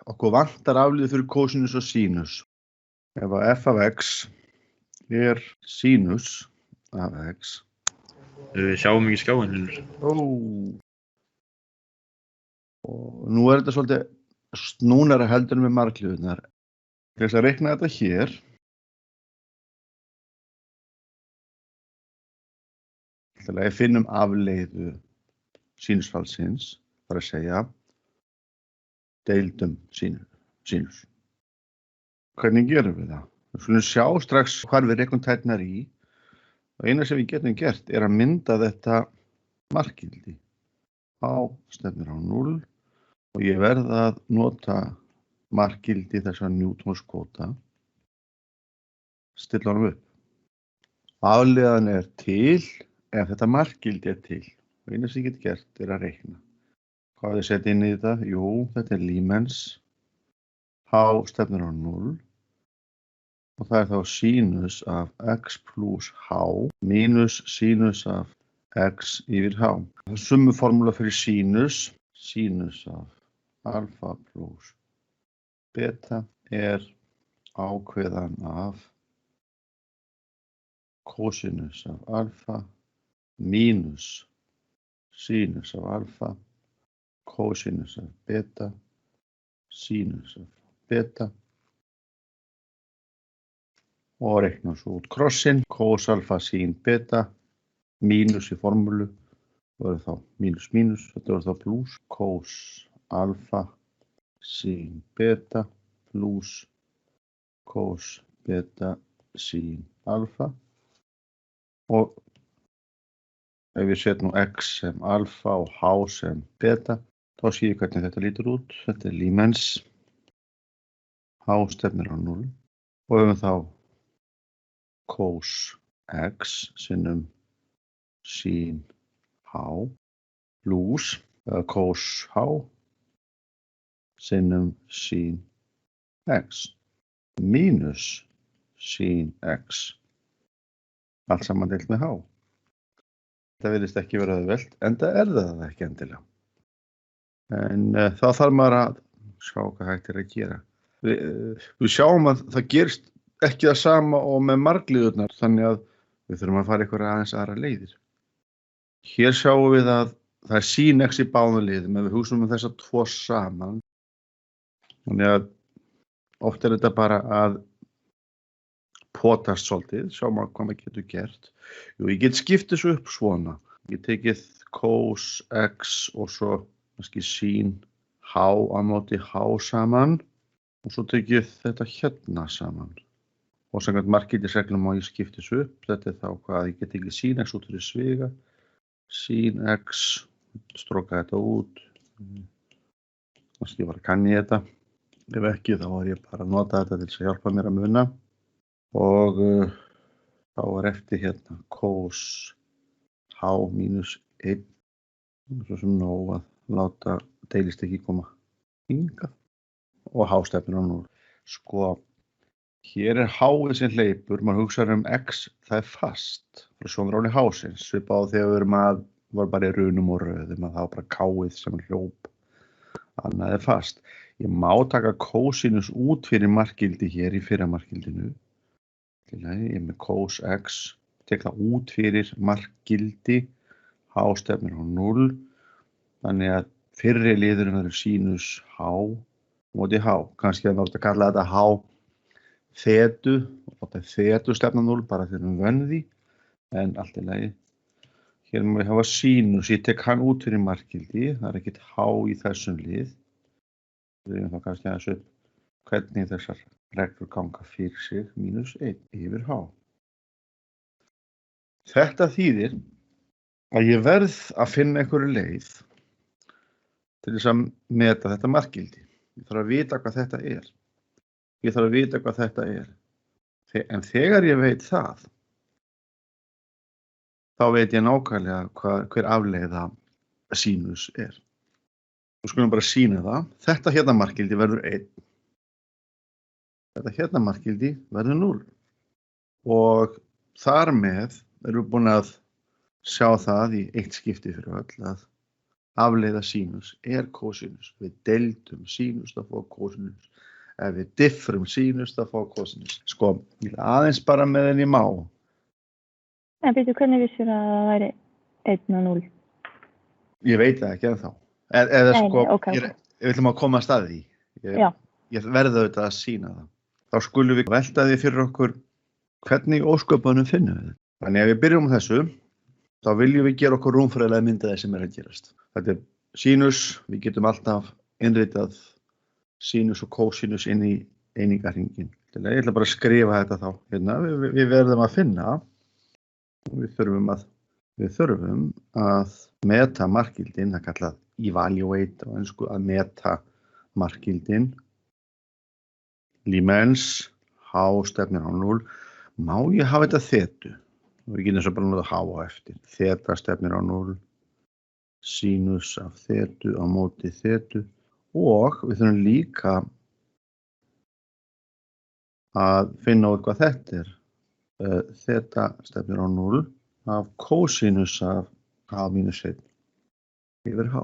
okkur vantar aflið fyrir kosinus og sínus. Ef að f af x er sínus af x. Við sjáum ekki skjáin, Hilmir. Og nú er þetta svolítið snúnara heldur með margliðurnar. Til þess að reikna þetta hér. Þegar við finnum afleiðu sínusfallsins, þar að segja deildum sínus. Hvernig gerum við það? Við skulum sjá strax hvar við reiknum tærnar í. Og eina sem við getum gert er að mynda þetta markgildi. H stefnir á 0 og ég verð að nota markgildi þessa Newtonskvóta. Stilla honum upp. Afleiðan er til ef þetta markgildi er til. Og eina sem ég get gert er að reikna. Hvað er ég setja inn í þetta? Jú, þetta er Liemens. H stefnir á 0. Og það er þá sínus af x plus h mínus sínus af x yfir h. Það er sömu formúla fyrir sínus. Sínus af alfa plus beta er ákveðan af kosinus af alfa mínus sínus af alfa kosinus af beta sínus af beta. Og reikna svo út krossin, cos alfa sín beta, mínus í formúlu, það verður þá mínus mínus, þetta verður þá plus, cos alfa sín beta plus cos beta sín alfa. Og ef við setjum nú x sem alfa og h sem beta, þá sé ég hvernig þetta lítur út. Þetta er Liemens, h stefnir á 0 og við höfum þá cos x sinnum sín h plus cos h sinnum sín x mínus sín x. Allt saman deilt með h. Þetta virðist ekki vera auðvelt, enda er það ekki endilega. En þá þarf maður að sjá hvað hægt er að gera. Við sjáum að það gerist ekki það sama og með margliðurnar, þannig að við þurfum að fara einhverja aðeins aðra leiðir. Hér sjáum við að það er sín x í báðum liðum, ef við hugsum þessa tvo saman. Þannig að oft er þetta bara að potast svolítið, sjáum að hvað maður getur gert. Jú, ég get skipt þessu upp svona. Ég tekið cos x og svo kannski sín h á móti h saman og svo tekið þetta hérna saman. Og samkvæmt markgildisreglum má ég skipta þessu upp. Þetta er þá hvað ég get ekki sín x út fyrir sviga. Sín x, stróka þetta út. Kannski bara kann ég þetta. Ef ekki þá er ég bara að nota þetta til þess að hjálpa mér að muna. Og þá er eftir hérna cos h mínus 1. Svo sem nóg að láta deilist ekki koma hingað. Og h stefnir á 0. Sko, hér er h-ið sem hleypur, maður hugsar x, það er fast. Frá sjónarhóli h-sins, svipað á þegar við var bara í runum og röðum, að það var bara k-ið sem hljóp. Annað er fast. Ég má taka kosinus út fyrir markgildi hér í fyrra markgildinu. Ég er með cos x, tek það út fyrir markgildi, h stefnir á 0. Þannig að fyrri liðurinn verður sínus h móti h. Kannski að maður kalla þetta h þetu, og þetta er þetu stefna 0 bara þegar við vönum því, en allt í lagi. Hér má við hafa sínus, ég tek hann út fyrir markgildi, það er ekkert h í þessum lið. Við erum þá kannski aðeins upp hvernig þessar reglur ganga fyrir sig mínus 1 yfir h. Þetta þýðir að ég verð að finna einhverju leið til þess að meta þetta markgildi. Ég þarf að vita hvað þetta er. En þegar ég veit það, þá veit ég nákvæmlega hver afleiða sínus er. Við skulum bara sýna það. Þetta hérna markgildi verður 1. Þetta hérna markgildi verður 0. Og þar með erum við búin að sjá það í eitt skipti fyrir öll að afleiða sínus kósinus. Við deildum sínus þá fá kósinus. Ef við diffrum sínus þá fá kósinus. Sko, ég vil aðeins bara með henni má. En byrju, hvernig vissir að það væri 1 og 0? Ég veit það ekki ennþá. Eða sko, okay. Við ætlum að koma að staði því. Ég verði auðvitað að sýna það. Þá skulum við velta því fyrir okkur hvernig ósköpunum finnum við. Þannig að við byrjum á þessu, þá viljum við gera okkur rúmfræðilega myndaði sem að gerast. Þetta sínus, við getum alltaf innritað sínus og kósinus inn í einingarhringinn. Ég ætla bara að skrifa þetta þá. Hérna, við verðum að finna, við þurfum að meta markgildin, það kallað evaluate á ensku, að meta markgildin. Límens, H stefnir á 0. Má ég hafa þetta þetu? Við getum svo bara notað H á eftir. Þeta stefnir á 0. Sínus af þetu á móti þetu. Og við þurfum líka að finna út hvað þetta er. Þeta stefnir á 0 af kósinus af H mínus 1 yfir H.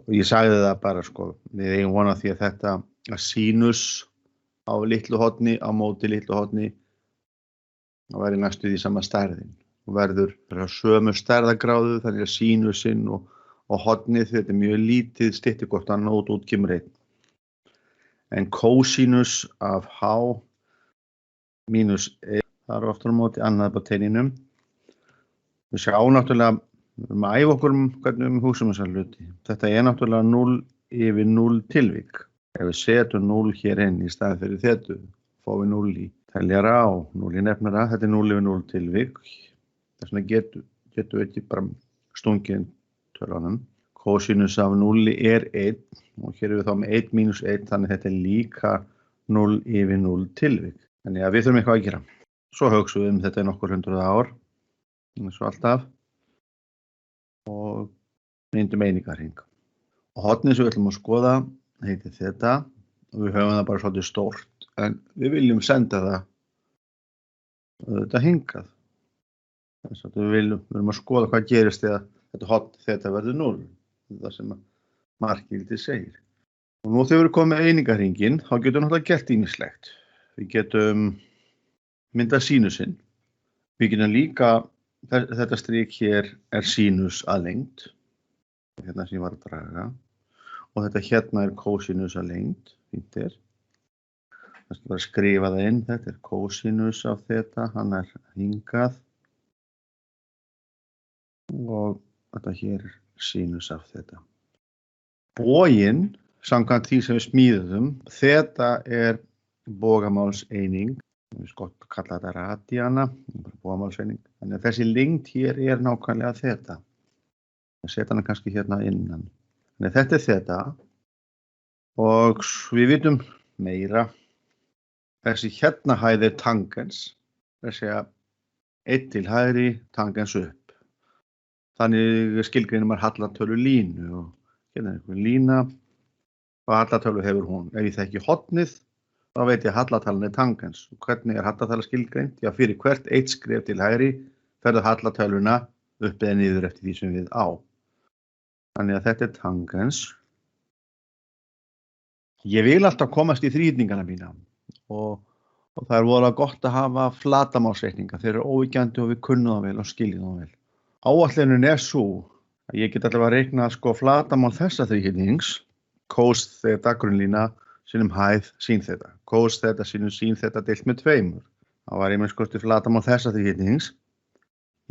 Og ég sagði það bara sko, við eigum von á því að þetta að sínus á litlu horni á móti litlu horni það væri næstu því sama stærðin. Og verður sömu stærðagráðu þannig að sínusinn og hornið þetta er mjög lítið styttir hvort annað út kemur 1. En kósinus af H mínus 1 það er oftar á móti annað på teininum. Við sjáum náttúrulega, við erum að æfa okkur hvernig við húsum þessar hluti. Þetta er náttúrulega 0 yfir 0 tilvik. Ef við setjum 0 hér inn í staðinn fyrir þetu, fáum við 0 í teljara og 0 í nefnara. Þetta er 0 yfir 0 tilvik. Þess vegna getum við ekki bara stungið tölunum. Kósinus af 0 er 1 og hér erum við þá með 1 mínus 1, þannig þetta er líka 0 yfir 0 tilvik. Þannig að við þurfum eitthvað að gera. Svo hugsum við þetta í nokkur 100 ár, eins og alltaf, og myndum einingarhring. Og hornið sem við ætlum að skoða heitir þetta, og við höfum það bara svolítið stórt, en við viljum senda það þetta hingað. Þess að við erum að skoða hvað gerist þegar þetta horn þetta verður 0, þetta sem markgildið segir. Og nú þegar við komum með einingarhringinn, þá getum við náttúrulega gert ýmislegt. Við getum mynda sínusinn. Við getum líka, þetta strik hér er sínus að lengd, hérna sem ég var að draga, og þetta hérna er kósinus að lengd, fínt er. Það skal bara skrifa það inn, þetta er kósinus af þetta, hann er hingað, og þetta hér er sínus af þetta. Boginn, samkvæmt því sem við smíðum, þetta er bogamálseining. Við skott að kalla þetta radiana, bogamálseining. Þannig að þessi lengd hér er nákvæmlega þetta. Það setja hana kannski hérna innan. Þannig að þetta er þetta. Og við vitum meira. Þessi hérna hæð er tangens. Þessi að 1 til hægri, tangens upp. Þannig skilgreinir maður hallatölu línu. Og hérna er einhver lína. Og hallatölu hefur hún. Ef ég þekki hornið, þá veit ég að hallatalan er tangens. Og hvernig er hallatala skilgreint? Já, fyrir hvert 1 skref til hægri ferður hallatöluna upp eða niður eftir því sem við á. Þannig að þetta er tangens. Ég vil alltaf komast í þrýhyrningana mína og það er voðalega gott að hafa flatamálsreikninga. Þeir eru óyggjandi og við kunnum það vel og skiljum það vel. Áætlunin er svo að ég get alltaf að reikna flatamál þessa þrýhyrnings, cos þeta grunnlína sinnum hæð sín þeta. Cos þeta sinnum sín þeta deilt með 2. Það var einmitt skosti flatamál þessa þrýhyrnings.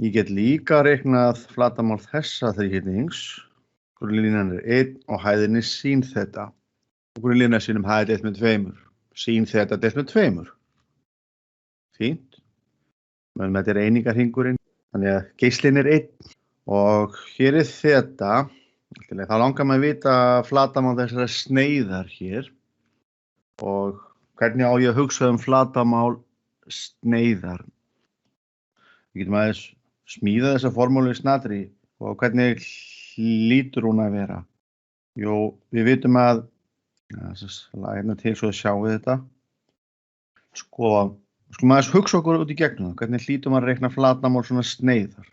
Ég get líka reiknað flatamál þessa þrýhyrnings. Grunnlínan er 1 og hæðin er sín þeta. Og grunnlínan sinnum hæð deilt með 2. Sín þeta deilt með 2. Fínt. Men þetta er einingarhringurinn. Þannig að geislinn er 1. Og hér er þeta. Það langar maður að vita flatamál þessara sneiðar hér. Og hvernig á ég að hugsa flatamál sneiðar. Við getum aðeins smíða þessa formúlu í snatri og hvernig lítur hún að vera. Jú, við vitum að, hérna til svo að sjáu þetta. Sko maður hugsa okkur út í gegnum það, hvernig hlýtur maður að reikna flatamál svona sneiðar.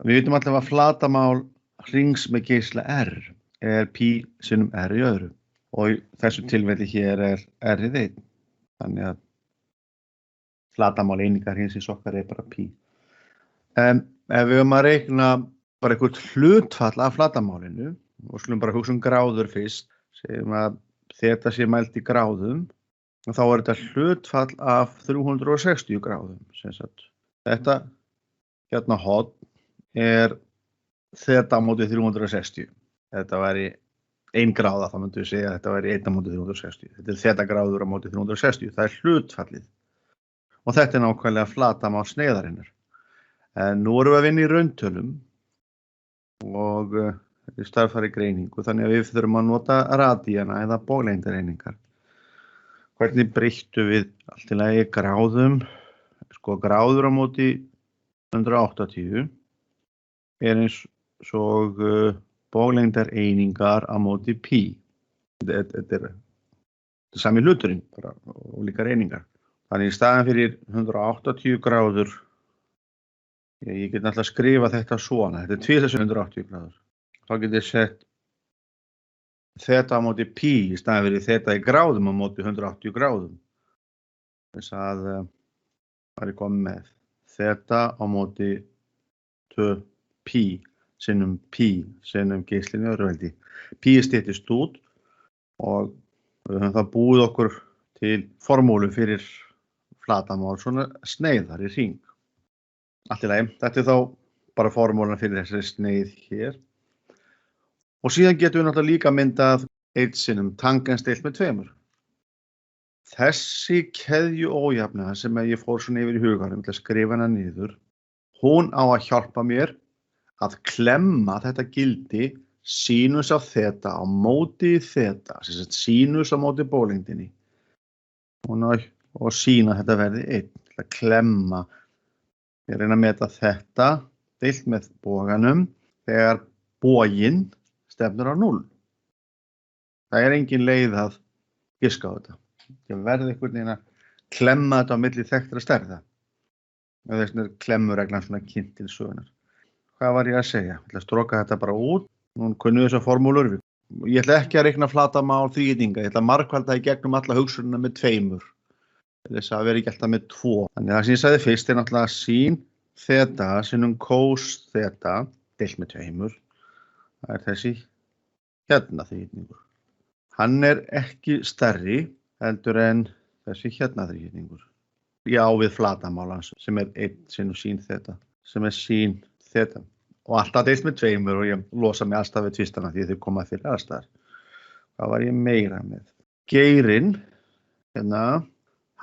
Við vitum alltaf að flatamál hrings með geisla R pi sinnum R í öðru. Og í þessu tilfelli hér R í 1. Þannig að flatarmál einingar hringsins okkar bara pi. Ef við höfum að reikna bara eitthvað hlutfall af flatarmálinu, og skulum bara hugsa gráður fyrst, segjum að þetta sé mælt í gráðum, og þá þetta hlutfall af 360 gráðum. Sem sagt, þetta hérna horn þeta á móti 360. Þetta væri 1 gráða, þá myndum við segja að þetta væri 1 á móti 360. Þetta þeta gráður á móti 360, það hlutfallið. Og þetta nákvæmlega flatarmál sneiðarinnar. En nú erum við að vinna í rauntölum og þetta stærðfæri greiningu, þannig að við þurfum að nota radíana eða boglengdareiningar. Hvernig breyttum við allt í lagi gráðum? Sko gráður á móti 180 eins og boglengdareiningar á móti pi. Þetta sami hluturinn, bara ólíkar einingar. Þannig í staðinn fyrir 180 gráður, ég get náttúrulega skrifa þetta svona, þetta 2180 gráður. Þá get ég sett þeta á móti pi í staðinn fyrir þeta í gráðum á móti 180 gráðum. Þess að var ég komið með þeta á móti 2 pi sinnum geislinni öðruveldi. Pi styttist út og við höfum það búið okkur til formúlu fyrir flatarmál svona sneiðar í hring. Allt í lagi, þetta þá bara formúlan fyrir þessari sneið hér. Og síðan getum við náttúrulega líka myndað 1 sinnum tangens deilt með 2. Þessi keðjuójafna sem ég fór svona yfir í huganum til að skrifa hana niður, hún á að hjálpa mér að klemma þetta gildi sínus af þeta á móti þeta, sem sagt sínus á móti boglengdinni. Og sína þetta verði 1, til að klemma. Ég reyna að meta þetta deilt með boganum þegar boginn stefnur á 0. Það engin leið að giska á þetta. Ég verði einhvern veginn að klemma þetta á milli þekktra stærða. Þess vegna klemmureglan svona kynnt til sögunar. Hvað var ég að segja? Ég ætla að stroka þetta bara út. Nú kunnu þessar formúlur. Ég ætla ekki að reikna flatarmál þríhyrninga. Ég ætla að margfalda í gegnum alla hugsunina með 2. Þess að vera ekki alltaf með 2. Þannig það sem ég sagði fyrst náttúrulega sín þeta sinnum kós þeta deilt með 2. Það þessi hérna þríhyrningur. Hann ekki stærri heldur en þessi hérna þríhyrningur. Já, við flatarmálans sem 1 sinnum sín þeta, sem sín þeta. Og alltaf deilt með 2 og ég losa mig alltaf við tvistana því þau koma fyrir aðstæðar. Hvað var ég meira með? Geirinn, hérna,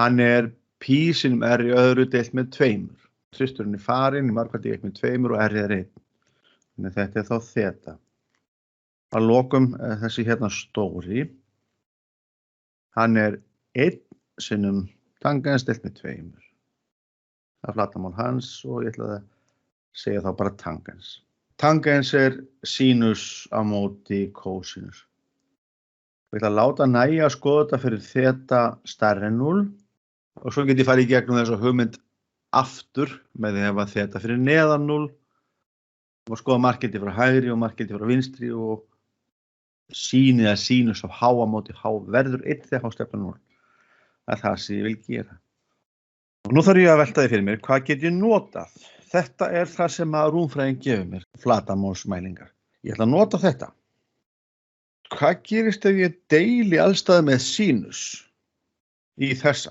hann pi sinnum R í öðru deilt með 2. Tvisturinn farinn, margfaldi 1 með 2 og R 1. Þannig þetta þá þeta. Að lokum þessi hérna stóri, hann 1 sinnum tangens deilt með 2. Það flatarmál hans og ég ætla að segja þá bara tangens. Tangens sínus á móti kósinus. Ég ætla að láta nægja að skoða þetta fyrir þeta stærri en 0 og svo get ég farið í gegnum þessa hugmynd aftur með því að hefa þeta fyrir neðan 0 og skoða markgildi frá hægri og markgildi frá vinstri og sínið að sínus á h á móti h verður 1 þegar h stefnir 0. Það er það sem ég vil gera. Og nú þarf ég að velta því fyrir mér, hvað get ég notað? Þetta það sem að rúmfræðin gefur mér, flatarmálsmælingar. Ég ætla að nota þetta. Hvað gerist ef ég deili allstaði með sínus í þessa?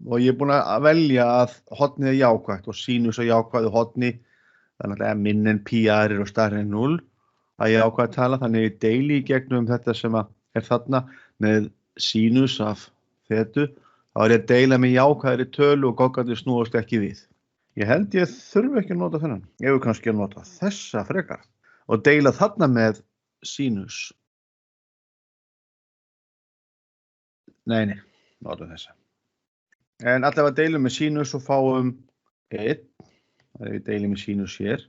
Og ég búinn að velja að hornið jákvætt og sínus á jákvæðu horni, þannig að minn en pi og stærri en 0, að jákvæð tala, þannig ég deili í gegnum þetta sem að þarna með sínus af þetu, þá ég að deila með jákvæðri tölu og goggandi snúast ekki við. Ég held ég þurfi ekki að nota þennan. Ég hefur kannski að nota þessa frekar og deila þarna með sínus. Nei, notum þessa. En allavega deilum með sínus og fáum 1. Það við deilum með sínus hér.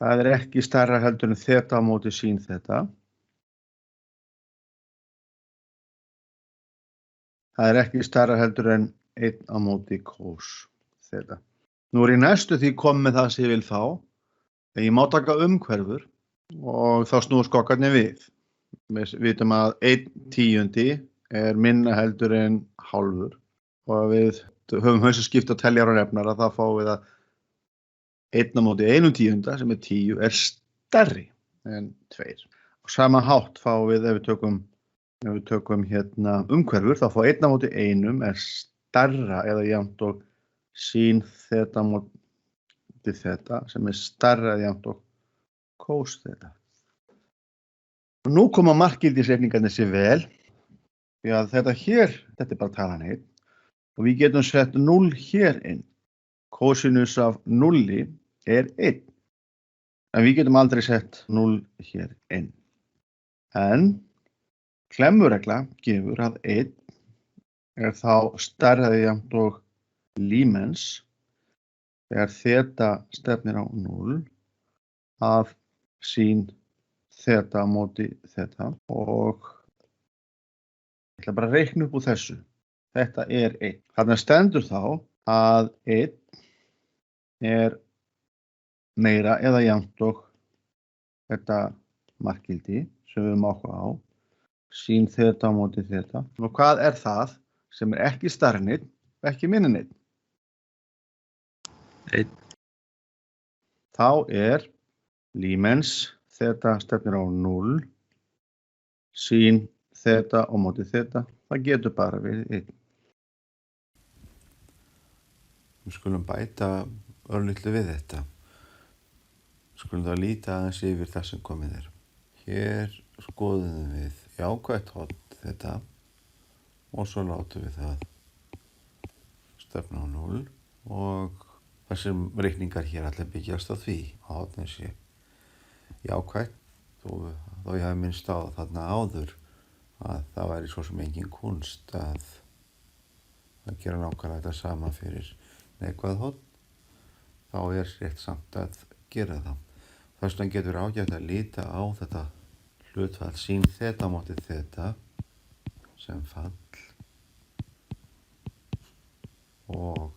Það ekki stærra heldur en þeta á móti sín þeta. Það ekki stærra heldur en 1 á móti kós þeta. Nú ég næstu því komið með það sem ég vil fá. En ég má taka umhverfur og þá snúi skokkarnir við. Við vitum að 1/10 er minna heldur en hálfur og við höfum þessu skipt á teljar og nefnara, þá fáum við að 1/1/10 sem er 10 er stærri en 2. Á sama hátt fáum við, ef við tökum umhverfur, þá fá 1/1 er stærra eða jafnt og sin þeta móti þeta sem er stærra eða jafnt og kós þeta. Nú koma markgildisreikningarnir sér vel, því að þetta er bara talan 1 og við getum sett 0 hér inn. Kosinus af 0 er 1, en við getum aldrei sett 0 hér inn. En klemmuregla gefur að 1 er þá stærra eða jafnt og límens þegar þeta stefnir á 0 af sin þeta móti þeta og ég ætla bara að reikna upp úr þessu. Þetta er 1. Þarna stendur þá að 1 er meira eða jafnt og þetta markgildi sem við höfum áhuga á, sin þeta móti þeta. Og hvað er það sem er ekki stærri en 1, ekki minni en 1? 1. Þá er límens þeta stefnir á 0, sin þeta og móti þeta, það getur bara verið 1. Við skulum bæta örlítið við þetta. Skulum þá líta aðeins yfir það sem komið er. Hér skoðum við jákvætt horn þetta og svo látum við það stefna á 0 og þessum reikningar hér allir byggjast á því að hornin sé jákvætt þó ég hafi minnst á þarna áður að það væri svo sem engin kunst að gera nákvæmlega þetta sama fyrir neikvæð horn, þá er rétt samt að gera það. Þess vegna getur ágætt að líta á þetta hlutfall sin þeta móti þeta sem fall og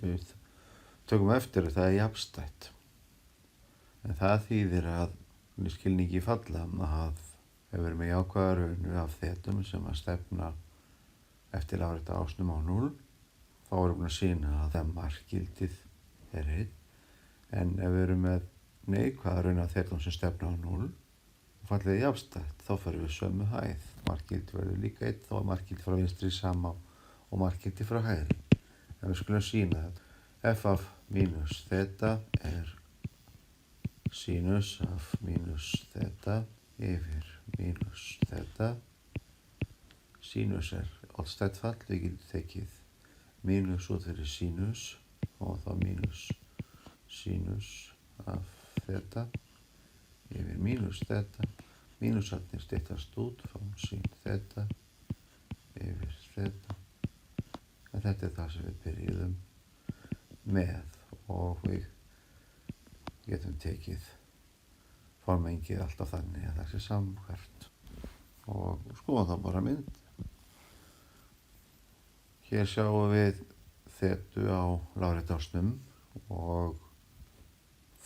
við tökum eftir að það er jafnstætt. En það þýðir að í skilningi falla að ef við erum með jákvæða raunu af þetum sem að stefna eftir lárétta ásnum á 0, þá erum við búin að sýna að það markgildið er 1. En ef við erum með neikvæða raunu af þetum sem stefna á 0 og fallið er jafnstætt, þá ferum við sömu hæð. Markgildið verður líka 1, þá er markgildið frá vinstri sama og markgildið frá hægri. En við skulum sýna að f af mínus þeta er sinus af mínus þeta yfir mínus þeta. Sinus er allstætt fall, við getum tekið mínus út fyrir sinus og þá mínus sinus af þeta yfir mínus þeta. Mínusarnir styttast út, fáum sin þeta yfir þeta. En þetta er það sem við byrjuðum með og við getum tekið formengið alltaf þannig að það sé samhverft og skoðum þá bara mynd. Hér sjáum við þetu á lárétta ásnum og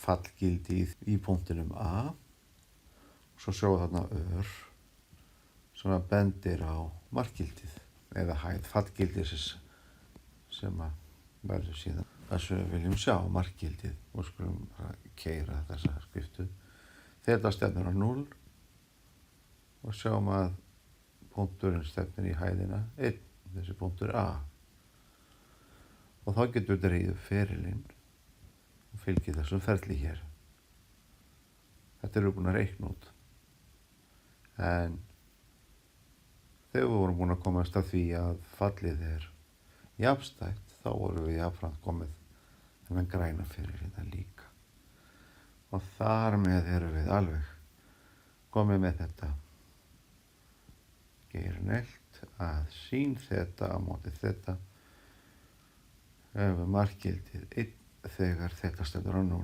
fallgildið í punktinum A og svo sjáum við þarna sem að bendir á markgildið eða hæð fallgildið sem að verður síðan þessu við viljum sjá markgildið og skulum keyra þessa skriftu. Þetta stefnir á 0 og sjáum að punkturinn stefnir í hæðina 1, þessi punktur A. Og þá getum við dregið ferilinn og fylgið þessum ferli hér. Þetta erum við búin að reikna út. En þegar við vorum búin að komast að því að fallið er jafnstætt, þá vorum við jafnframt komið þennan græna ferilinn líka. Og þar með erum við alveg komið með þetta gerðnelt að sin þeta á móti þeta hefur markgildið 1 þegar þeta stendur á 0.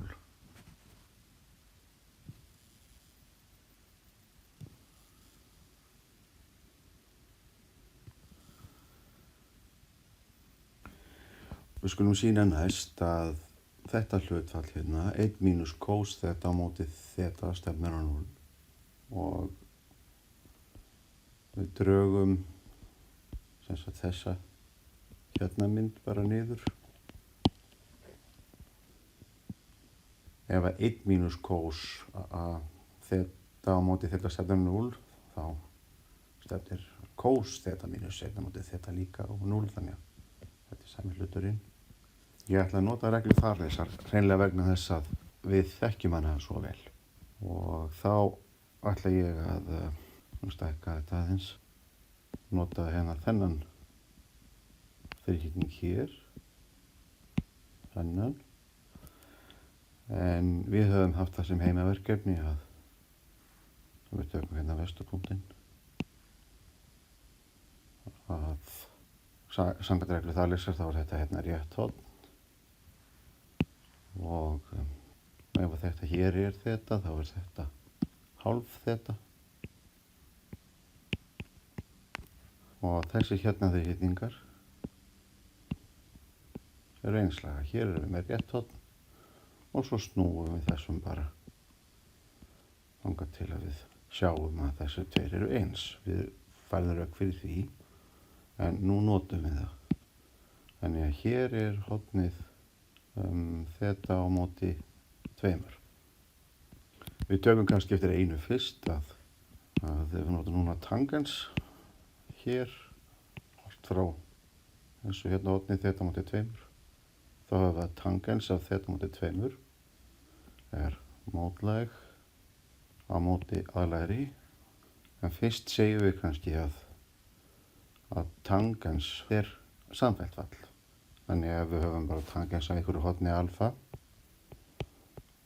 Við skulum sýna næst að þetta hlutfall hérna, 1 mínus cos þeta á móti þeta stefnir á 0 og við drögum sem sagt þessa hérna mynd bara niður. Ef að 1 mínus cos að þeta á móti þeta stefnir á 0 þá stefnir cos þeta mínus 1 á móti þeta líka á 0, þannig að þetta er sami hluturinn. Ég ætla að nota reglu þarleysar hreinlega vegna þess að við þekkjum hana svo vel og þá ætla ég að stækka þetta aðeins, nota hérna þennan þríhyrning hér, þennan, en við höfum haft það sem heimaverkefni að við tökum hérna vesturpunktinn að samkvæmt reglu þarleysar þá er þetta hérna rétt horn. Og ef þetta hér er þeta þá er þetta hálf þeta og þessi hérna þríhyrningar eru einslaga. Hér erum við með rétt horn og svo snúum við þessum bara þangað til að við sjáum að þessi tveir eru eins. Við færðum rök fyrir því en nú notum við það. Þannig að hér er hornið þeta á móti 2. Við tökum kannski eftir einu fyrst að ef við notum núna tangens hér allt frá þessu hérna horni þeta á móti 2 þá höfum við að tangens af þeta á móti 2 er mótlæg á móti aðlægri, en fyrst segjum við kannski að tangens er samfellt fall. Þannig að við höfum bara tangens af einhverju horni alfa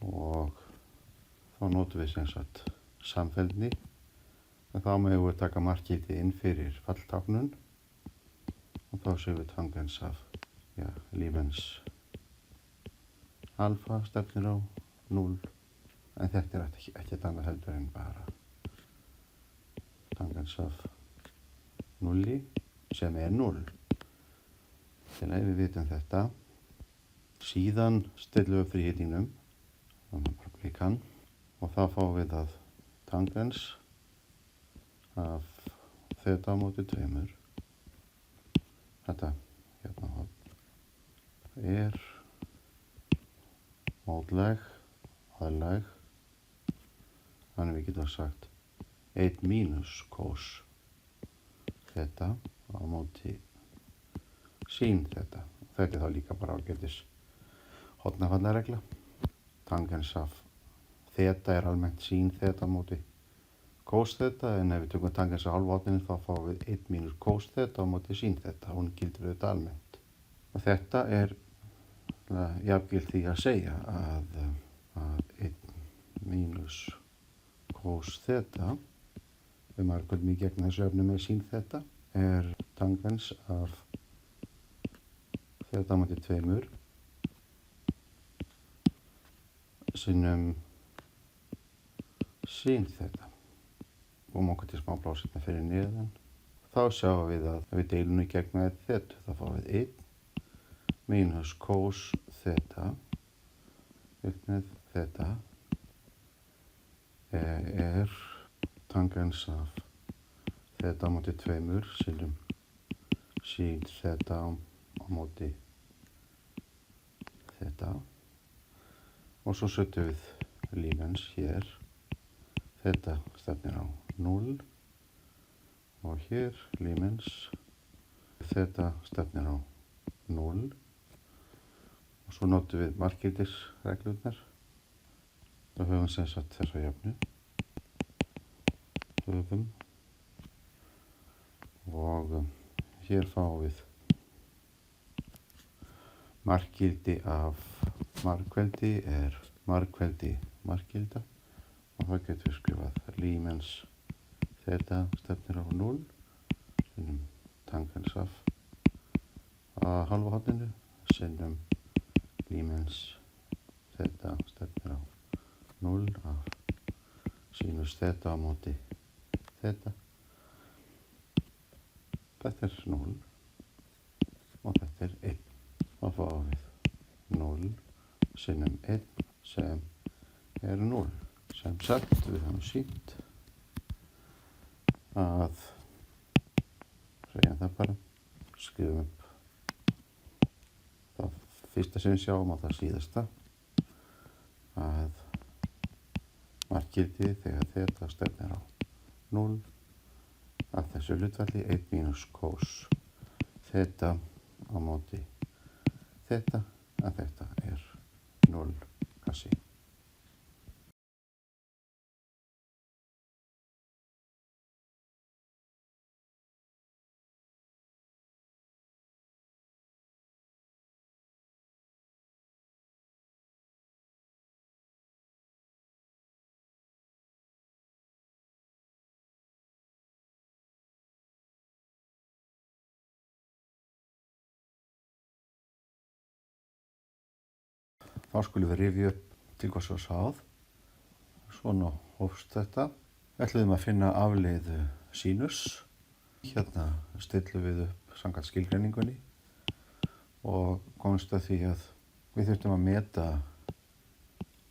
og þá notum við sem sagt samfelldni, en þá megum við taka markið inn fyrir falltáknun og þá séum við tangens af lífens alfa stefnir á 0, en þetta er ekkert annað heldur en bara tangens af 0 sem er 0. Til að við vitum þetta, síðan stillum við þríhyrningnum, þannig bara blikan, og þá fáum við að tangens af þeta á móti 2, þetta hérna horn er mótlæg, aðlæg, þannig við getum sagt 1 mínus cos þeta á móti sín þeta. Þetta er þá líka bara ágætis hornafallaregla. Tangens af þeta er almennt sín þeta á móti cos þeta, en ef við tökum tangens af hálfa horninu þá fáum við 1 mínus cos þeta á móti sín þeta. Hún gildir þetta almennt. Og þetta er jafngilt því að segja að 1 mínus cos þeta, við margum í gegn þessu efni með sín þeta, er tangens af þeta á móti 2 sinnum sín þeta. Og okkur til smá blásirna fyrir neðan. Þá sjáum við að ef við deilum í gegn með þeta, þá fáum við 1 mínus cos þeta með þeta er tangens af þeta á móti 2 sinnum sín þeta á móti þeta og svo setjum við lífens hér, þeta stefnir á 0 og hér lífens þeta stefnir á 0 og svo notum við markgildisreglurnar. Þá höfum sem sagt þessa jöfnu höfum og hér fáum við markgildi af margfeldi er margfeldi markgilda og þá getum við skrifað lífens þeta stefnir á 0 sinnum tangens af hálfa horninu sinnum lífens þeta stefnir á 0 af sínus þeta á móti þeta. Þetta er 0 og þetta er 1. Þá fáum við 0 sinnum 1 sem er 0. Sem sagt, við höfum sýnt að, segjum það bara, skrifum upp það fyrsta sem við sjáum og það síðasta, að markgildið þegar þeta stefnir á 0 að þessu hlutfalli 1 mínus kós þeta á móti þeta að þetta er 0 kassi. Þá skulum við rifja upp til hvers var sáð. Svona hófst þetta. Við ætluðum að finna afleiðu sínus. Hérna stillum við upp samkvæmt skilgreiningunni og komumst að því að við þurftum að meta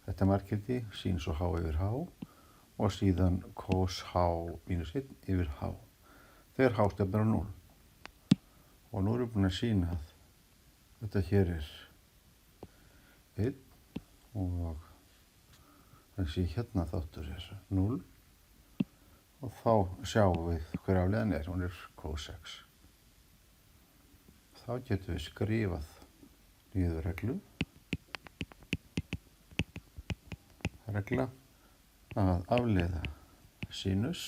þetta markgildi, sínus og h yfir h og síðan kós h mínus 1 yfir h. Þegar h stefnir á 0. Og nú erum við búin að sýna að þetta hér er 1 og þessi hérna þáttur er 0 og þá sjáum við hver afleiðan er, hún er kós x. Þá getum við skrifað niður reglu. Regla að afleiða sínus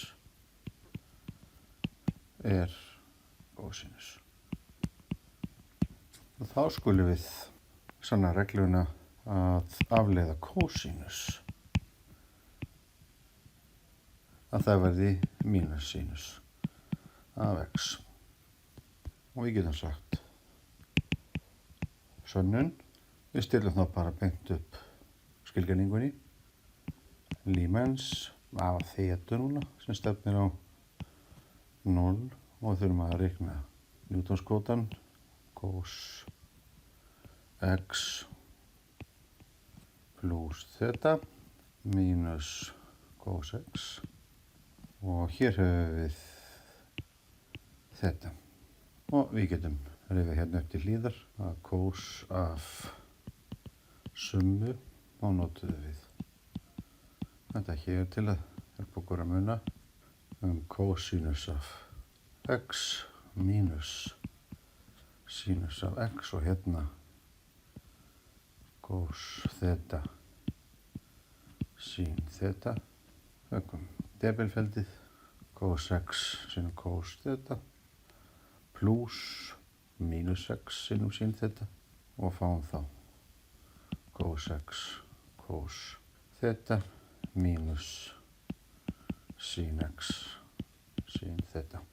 er kósínus. Og þá skulum við sanna regluna að afleiða kósínus að það verði mínus sínus af x. Og við getum sagt sönnun. Við stillum þá bara beint upp skilgreiningunni. Límens af þetu núna sem stefnir á 0 og þurfum að reikna Newtonskvotan kós x pluss þeta mínus kós x og hér höfum við þeta og við getum rifið hérna upp til hlíðar að kós af summu og notuðu við þetta hér til að hjálpa okkur að muna kósínus af x mínus sínus af x og hérna kós þeta sín þeta ökum debilfeldið kós x sinnum kós þeta pluss mínus x sinnum sín þeta og fáum þá kós x kós þeta mínus sín x sín þeta.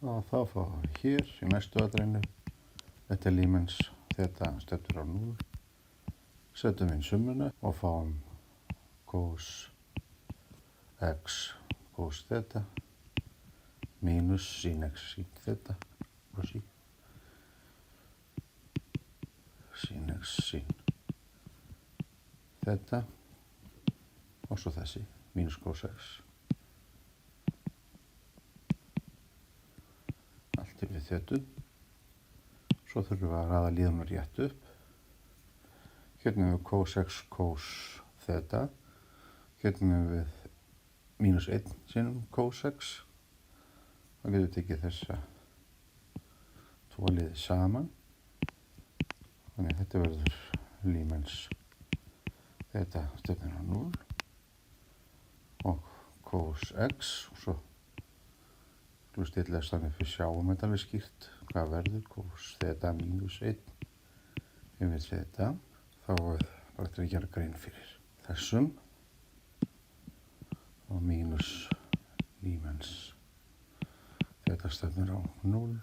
Og þá fáum við hér í næstu atriðinu þetta er límens þeta stefnir á 0. Setjum inn summuna og fáum kós x kós þeta mínus sín x sín þeta og sín x sín þeta og svo þessi mínus kós x. Allt er við þetu. Svo þurfum við að raða líðunar rétt upp. Hérna við kós x kós þeta. Hérna við mínus 1 sinnum kós x. Þá getum við tekið þessa tvo liði saman. Þannig að þetta verður límens þeta stefnir á 0 og kós x og svo skulum stilla þess þannig fyrir sjáum þetta alveg skýrt hvað verður kós þeta mínus 1 yfir þeta. Þá er bara til að gera grein fyrir þessum og mínus límens þeta stefnir á 0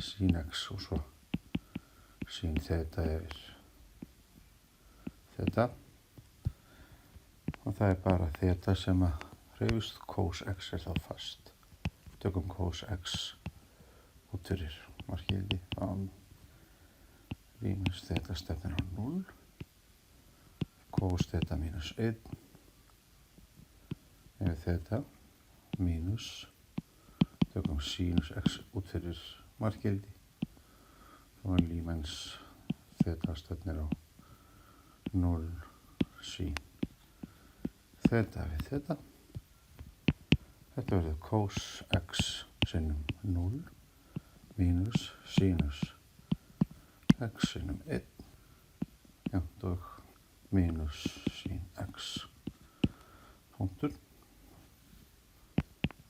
sín x og svo sín þeta yfir þeta og það er bara þeta sem að hreyfist, kós x er þá fast. Tökum kós x út fyrir markgildi mínus þeta stefnir á 0, cos þeta mínus 1 yfir þeta mínus, tökum sínus x út fyrir markgildi, þá er límens þeta stefnir á 0 sín þeta við þeta. Þetta verður cos x sinnum 0 mínus sínus x sinnum 1 jafnt og mínus sín x punktur.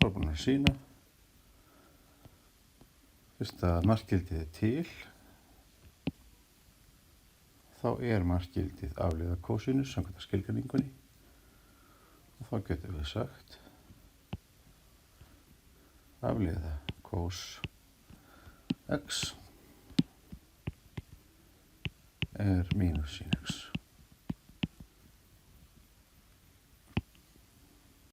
Það er búin að sýna fyrst að markgildið er til, þá er markgildið afleiða kósinus samkvæmt skilgreiningunni og þá getum við sagt afleiða cos x er mínus sin x.